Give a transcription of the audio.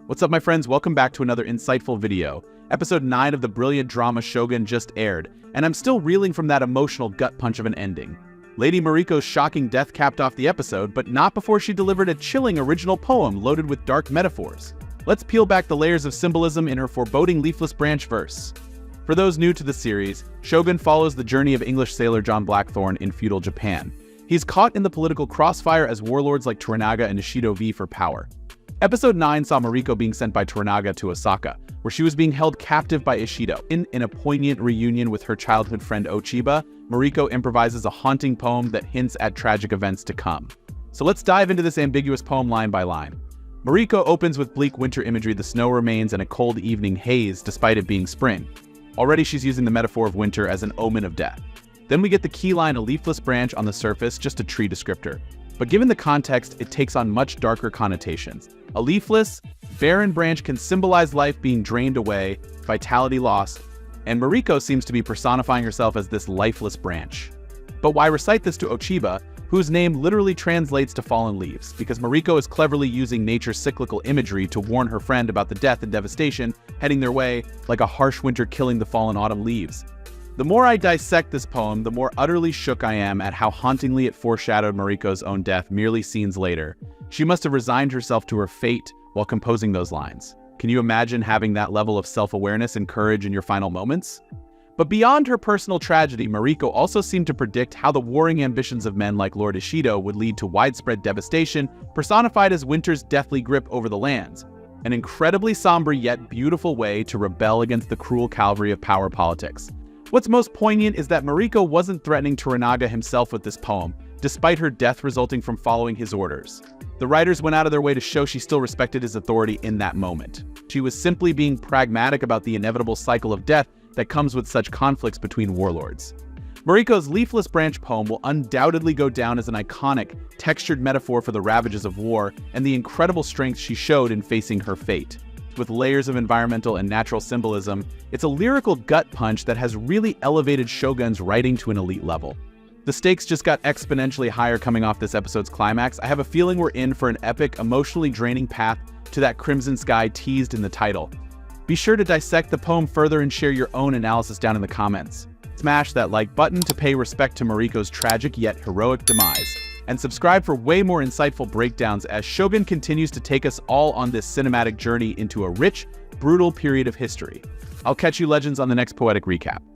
What's up, my friends? Welcome back to another insightful video. Episode 9 of the brilliant drama Shogun just aired, and I'm still reeling from that emotional gut punch of an ending. Lady Mariko's shocking death capped off the episode, but not before she delivered a chilling original poem loaded with dark metaphors. Let's peel back the layers of symbolism in her foreboding leafless branch verse. For those new to the series, Shogun follows the journey of English sailor John Blackthorne in feudal Japan. He's caught in the political crossfire as warlords like Toranaga and Ishido vie for power. Episode 9 saw Mariko being sent by Toranaga to Osaka, where she was being held captive by Ishido. In a poignant reunion with her childhood friend Ochiba, Mariko improvises a haunting poem that hints at tragic events to come. So let's dive into this ambiguous poem line by line. Mariko opens with bleak winter imagery: the snow remains and a cold evening haze despite it being spring. Already she's using the metaphor of winter as an omen of death. Then we get the key line: a leafless branch on the surface, just a tree descriptor. But given the context, it takes on much darker connotations. A leafless, barren branch can symbolize life being drained away, vitality lost, and Mariko seems to be personifying herself as this lifeless branch. But why recite this to Ochiba, whose name literally translates to fallen leaves? Because Mariko is cleverly using nature's cyclical imagery to warn her friend about the death and devastation heading their way, like a harsh winter killing the fallen autumn leaves. The more I dissect this poem, the more utterly shook I am at how hauntingly it foreshadowed Mariko's own death merely scenes later. She must have resigned herself to her fate while composing those lines. Can you imagine having that level of self-awareness and courage in your final moments? But beyond her personal tragedy, Mariko also seemed to predict how the warring ambitions of men like Lord Ishido would lead to widespread devastation, personified as winter's deathly grip over the lands. An incredibly somber yet beautiful way to rebel against the cruel cavalry of power politics. What's most poignant is that Mariko wasn't threatening Toranaga himself with this poem, despite her death resulting from following his orders. The writers went out of their way to show she still respected his authority in that moment. She was simply being pragmatic about the inevitable cycle of death that comes with such conflicts between warlords. Mariko's leafless branch poem will undoubtedly go down as an iconic, textured metaphor for the ravages of war and the incredible strength she showed in facing her fate. With layers of environmental and natural symbolism, it's a lyrical gut punch that has really elevated Shogun's writing to an elite level. The stakes just got exponentially higher coming off this episode's climax. I have a feeling we're in for an epic, emotionally draining path to that crimson sky teased in the title. Be sure to dissect the poem further and share your own analysis down in the comments. Smash that like button to pay respect to Mariko's tragic yet heroic demise. And subscribe for way more insightful breakdowns as Shogun continues to take us all on this cinematic journey into a rich, brutal period of history. I'll catch you legends on the next poetic recap.